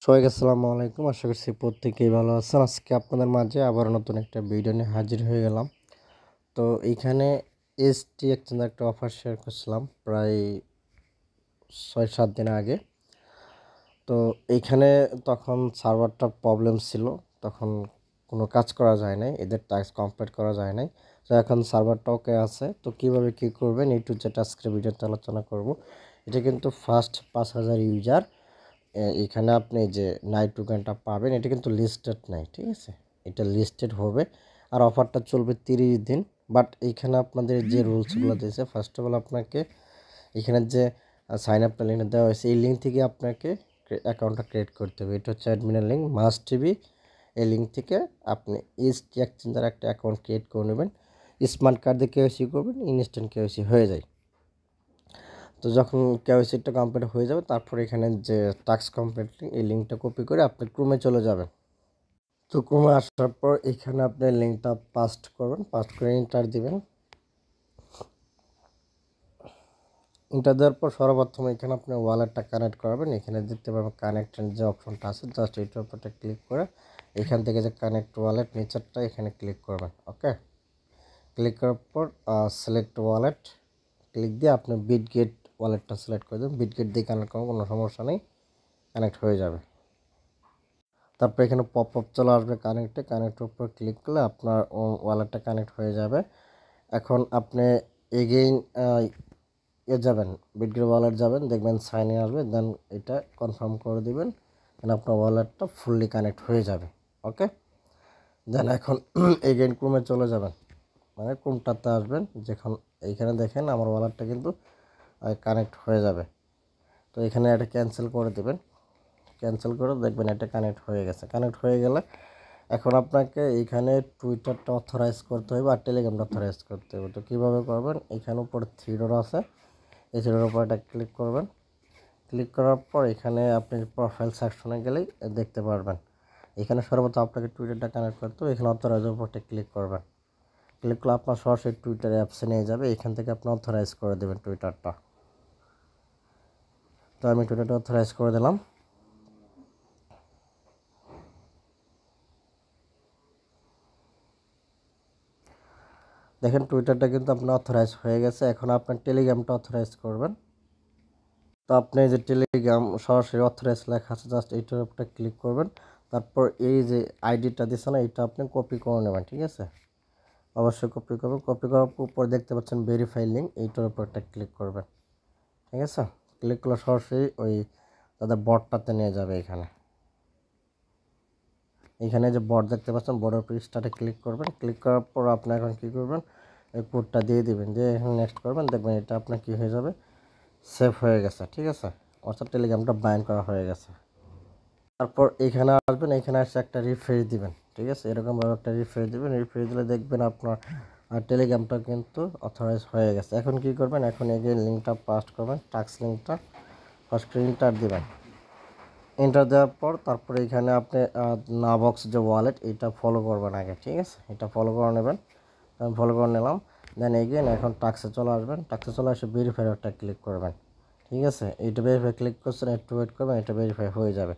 সবাইকে আসসালামু আলাইকুম। আশা করছি প্রত্যেকেই ভালো আছেন। আজকে আপনাদের মাঝে আবার নতুন একটা ভিডিও নিয়ে হাজির হয়ে গেলাম। তো এইখানে এসটি এক্সচেঞ্জের একটা অফার শেয়ার করছিলাম প্রায় 6-7 দিন আগে। তো এইখানে তখন সার্ভারটা প্রবলেম ছিল, তখন কোনো কাজ করা যায় নাই, এদের টাস্ক কমপ্লিট করা যায় নাই। তো এখন সার্ভারটা ওকে আছে। তো কীভাবে কী করবেন এই টু জেড আজকের ভিডিওতে আলোচনা করব। এটা কিন্তু ফার্স্ট 5,000 ইউজার এখানে আপনি যে নাইট টোকেনটা পাবেন, এটা কিন্তু লিস্টেড নাই, ঠিক আছে? এটা লিস্টেড হবে আর অফারটা চলবে 30 দিন। বাট এইখানে আপনাদের যে রুলসগুলো দিয়েছে, ফার্স্ট অফ অল আপনাকে এখানে যে সাইন আপটা লিঙ্ক দেওয়া হয়েছে, এই লিঙ্ক থেকে আপনাকে অ্যাকাউন্টটা ক্রিয়েট করতে হবে। এটা হচ্ছে অ্যাডমিনের লিঙ্ক, মাস্ট বি। এই লিঙ্ক থেকে আপনি এসটি এক্সচেঞ্জের একটা অ্যাকাউন্ট ক্রিয়েট করে নেবেন। স্মার্ট কার্ড দিয়ে কেওয়াইসি করবেন, ইনস্ট্যান্ট কেওয়াইসি হয়ে যায়। তো যখন কেওয়াইসিটা কমপ্লিট হয়ে যাবে, তারপর এখানে যে টাস্ক কমপ্লিট এই লিঙ্কটা কপি করে আপনি ক্রোমে চলে যাবেন। তো ক্রোমে আসার পর এখানে আপনি লিঙ্কটা পাস্ট করবেন, পাস্ট করে এন্টার দিবেন। এন্টার দেওয়ার পর সর্বপ্রথম এখানে আপনি ওয়ালেটটা কানেক্ট করবেন। এখানে দেখতে পাবেন কানেক্টের যে অপশনটা আছে, জাস্ট এইটার উপরটা ক্লিক করে এখান থেকে যে কানেক্ট ওয়ালেট নিচেরটা এখানে ক্লিক করবেন। ওকে, ক্লিক করার পর সিলেক্ট ওয়ালেট ক্লিক দিয়ে আপনি বিটগেট ওয়ালেটটা সিলেক্ট করে দেবেন। বিটগেট দিয়ে কানেক্ট করবেন, কোনো সমস্যা নেই, কানেক্ট হয়ে যাবে। তারপর এখানে পপ আপ চলে আসবে কানেক্টের উপর ক্লিক করলে আপনার ওয়ালেটটা কানেক্ট হয়ে যাবে। এখন আপনি এগেইন যাবেন, বিটগেট ওয়ালেট যাবেন, দেখবেন সাইন ইন আসবে, দেন এটা কনফার্ম করে দিবেন, দেন আপনার ওয়ালেটটা ফুললি কানেক্ট হয়ে যাবে। ওকে, দেন এখন এগেইন ক্রোমে চলে যাবেন, মানে ক্রোমটাতে আসবেন। যখন এইখানে দেখেন আমার ওয়ালেটটা কিন্তু কানেক্ট হয়ে যাবে। তো এখানে এটা ক্যান্সেল করে দেবেন, ক্যান্সেল করে দেখবেন এটা কানেক্ট হয়ে গেছে। কানেক্ট হয়ে গেলে এখন আপনাকে এইখানে টুইটারটা অথরাইজ করতে হবে আর টেলিগ্রামটা অথরাইজ করতে হবে। তো কীভাবে করবেন, এখানে উপরে থ্রি ডট আছে, এই থ্রি ডটের উপর এটা ক্লিক করবেন। ক্লিক করার পর এখানে আপনি প্রোফাইল সেকশনে গেলেই দেখতে পারবেন। এখানে সর্বপ্রথম আপনাকে টুইটারটা কানেক্ট করতে হবে, এখানে অথরাইজের উপরটা ক্লিক করবেন। ক্লিক করলে আপনার সরাসরি টুইটার অ্যাপসে নিয়ে যাবে, এখান থেকে আপনি অথরাইজ করে দেবেন টুইটারটা। তো আমি টুইটারটা অথরাইজ করে দিলাম। দেখেন টুইটারটা কিন্তু আপনার অথরাইজ হয়ে গেছে। এখন আপনার টেলিগ্রামটা অথরাইজ করবেন। তো আপনি যে টেলিগ্রাম সরাসরি অথরাইজ লেখা আছে, জাস্ট এইটার উপরে ক্লিক করবেন। তারপর এই যে আইডিটা দিচ্ছে না, এটা আপনি কপি করে নেবেন, ঠিক আছে? অবশ্যই কপি করবেন। কপি করার পর দেখতে পাচ্ছেন ভেরিফাই লিঙ্ক, এইটার উপর একটা ক্লিক করবেন, ঠিক আছে? ক্লিক করলে সরাসরি ওই তাদের বটটাতে নিয়ে যাবে। এখানে যে বট দেখতে পাচ্ছেন, বটের উপর স্টার্টে ক্লিক করবেন। ক্লিক করার পর আপনি এখন কী করবেন, এই কোডটা দিয়ে দিবেন, দিয়ে এখন নেক্সট করবেন, দেখবেন এটা আপনার কী হয়ে যাবে, সেভ হয়ে গেছে, ঠিক আছে? অর্থাৎ টেলিগ্রামটা বাইন্ড করা হয়ে গেছে। তারপর এখানে আসবেন, এখানে এসে একটা রিফ্রেশ দিবেন, ঠিক আছে? এরকমভাবে একটা রিফ্রেশ দিবেন। রিফ্রেশ দিলে দেখবেন আপনার টেলিগ্রামটা কিন্তু অথরাইজ হয়ে গেছে। এখন কি করবেন, এখন এগেইন লিঙ্কটা পাস্ট করবেন, টাস্ক লিঙ্কটা ফার্স্ট এন্টার দিবেন। এন্টার দেওয়ার পর তারপরে এখানে আপনি নাবক্স যে ওয়ালেট, এটা ফলো করবেন আগে, ঠিক আছে? এটা ফলো করে নেবেন। আমি ফলো করে নিলাম। দেন এগেইন এখন টাস্কে চলে আসবেন। টাস্কে চলে আসে ভেরিফাইটা ক্লিক করবেন, ঠিক আছে? এইটা ভেরিফাই ক্লিক করছেন, একটু ওয়েট করবেন, এটা ভেরিফাই হয়ে যাবে।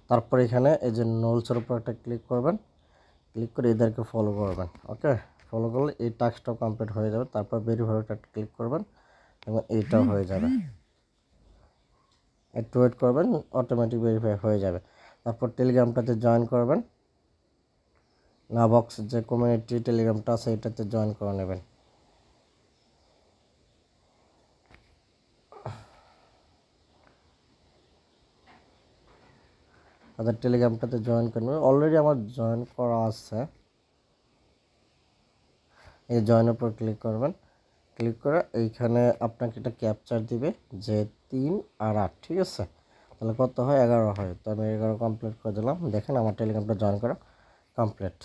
তারপর এখানে এই যে নোলসের উপর একটা ক্লিক করবেন, ক্লিক করে এদেরকে ফলো করবেন। ওকে, ফলো করলে এই টাস্কটাও কমপ্লিট হয়ে যাবে। তারপর ভেরিফাইটা ক্লিক করবেন এবং এইটাও হয়ে যাবে। একটু ওয়েট করবেন, অটোমেটিক ভেরিফাই হয়ে যাবে। তারপর টেলিগ্রামটাতে জয়েন করবেন, নাবক্স যে কমিউনিটি টেলিগ্রামটা আছে এটাতে জয়েন করে নেবেন। তাদের টেলিগ্রামটাতে জয়েন করে নেবেন। অলরেডি আমার জয়েন করা আছে। এই জয়েনের উপর ক্লিক করবেন। ক্লিক করে এইখানে আপনাকে একটা ক্যাপচার দিবে যে 3 আর 8, ঠিক আছে? তাহলে কত হয়, 11 হয়। তো আমি 11 কমপ্লিট করে দিলাম। দেখেন আমার টেলিগ্রামটা জয়েন করা কমপ্লিট।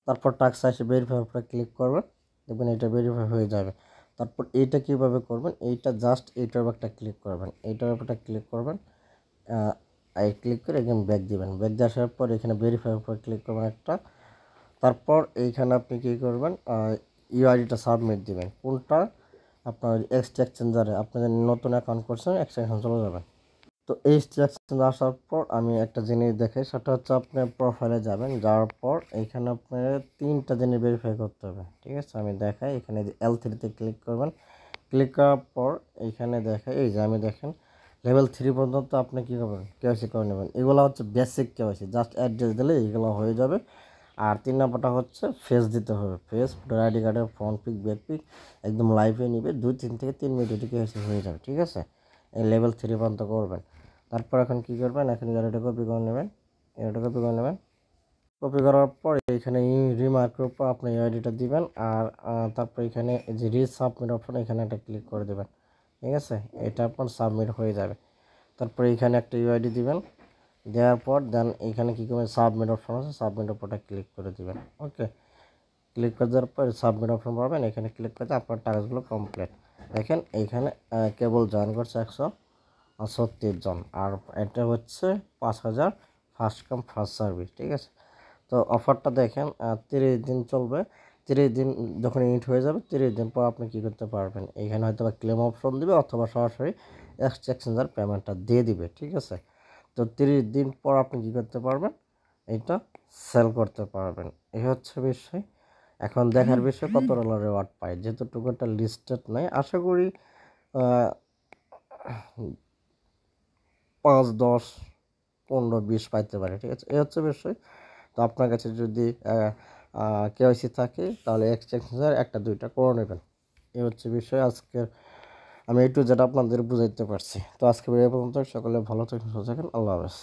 তারপর টাস্ক আসে ভেরিফাই উপরে ক্লিক করবেন, দেখবেন এটা ভেরিফাই হয়ে যাবে। তারপর এইটা কীভাবে করবেন, এইটা জাস্ট এইটার উপর একটা ক্লিক করবেন, এইটার উপর একটা ক্লিক করবেন। এই ক্লিক করে এখানে ব্যাক দিবেন। ব্যাক দিয়ে আসার পর এখানে ভেরিফাই উপর ক্লিক করবেন একটা। তারপর এইখানে আপনি কী করবেন, ইউআইডিটা সাবমিট দিবেন। কোনটা, আপনার এক্সচেঞ্জারে আপনি নতুন অ্যাকাউন্ট করছেন, এক্সটেনশন চলে যাবেন। তো এই এক্সচেঞ্জ আসার পর আমি একটা জিনিস দেখাই, সেটা হচ্ছে আপনি প্রোফাইলে যাবেন, যাওয়ার পর এইখানে আপনার 3টা জিনিস ভেরিফাই করতে হবে। ঠিক আছে, আমি দেখাই। এখানে L3-তে ক্লিক করবেন। ক্লিক করার পর এইখানে দেখাই, এই যে আমি দেখেন লেভেল 3 পর্যন্ত আপনি কী করবেন, কেওয়াইসি করে নেবেন। এগুলো হচ্ছে বেসিক কেওয়াইসি, জাস্ট অ্যাড্রেস দিলে এগুলো হয়ে যাবে। আর 3 নাম্বারটা হচ্ছে ফেস দিতে হবে, ফেস, ভোটার আইডি কার্ডের ফ্রন্ট পিক, ব্যাক পিক একদম লাইভে নিবে, 2-3 থেকে 3 মিনিট কেওয়াইসি হয়ে যাবে। ঠিক আছে, এই লেভেল 3 পর্যন্ত করবেন। তারপর এখন কী করবেন, এখন এটা কপি করে নেবেন, এটা কপি করে নেবেন। কপি করার পর এখানে রিমার্কের উপর আপনি আইডিটা দিবেন। আর তারপর এখানে যে রিসাবমিট অপশন, এখানে একটা ক্লিক করে দেবেন। ঠিক আছে, এটা আপনার সাবমিট হয়ে যাবে। তারপরে এখানে একটা ইউআইডি দিবেন, দেওয়ার পর দেন এখানে কী করবেন, সাবমিট অপশন আছে, সাবমিট অপশনটা ক্লিক করে দেবেন। ওকে, ক্লিক করে দেওয়ার পর সাবমিট অপশন পাবেন, এখানে ক্লিক করতে আপনার টাস্কগুলো কমপ্লিট। দেখেন এইখানে কেবল জয়েন করছে 136 জন, আর এটা হচ্ছে 5000 ফার্স্ট কাম ফার্স্ট সার্ভিস। ঠিক আছে, তো অফারটা দেখেন 30 দিন চলবে। 30 দিন যখন ইট হয়ে যাবে, 30 দিন পর আপনি কী করতে পারবেন, এইখানে হয়তো বা ক্লেম অপশন দিবে, অথবা সরাসরি এক্সচেঞ্জার পেমেন্টটা দিয়ে দিবে। ঠিক আছে, তো 30 দিন পর আপনি কী করতে পারবেন, এইটা সেল করতে পারবেন। এই হচ্ছে বিষয়। এখন দেখার বিষয় কত ডলার রিওয়ার্ড পায়, যেহেতু টোকেনটা লিস্টেড নাই, আশা করি 5, 10, 15, 20 পাইতে পারে। ঠিক আছে, এই হচ্ছে বিষয়। তো আপনার কাছে যদি কেওয়াইসি থাকে তাহলে এক্সচেঞ্জার 1-2টা করে নেবেন। এই হচ্ছে বিষয়। আজকের আমি একটু যেটা আপনাদের বুঝাইতে পারছি। তো আজকে এই পর্যন্ত, সকলে ভালো থাকেন, সুস্থ থাকেন, আল্লাহ হাফেজ।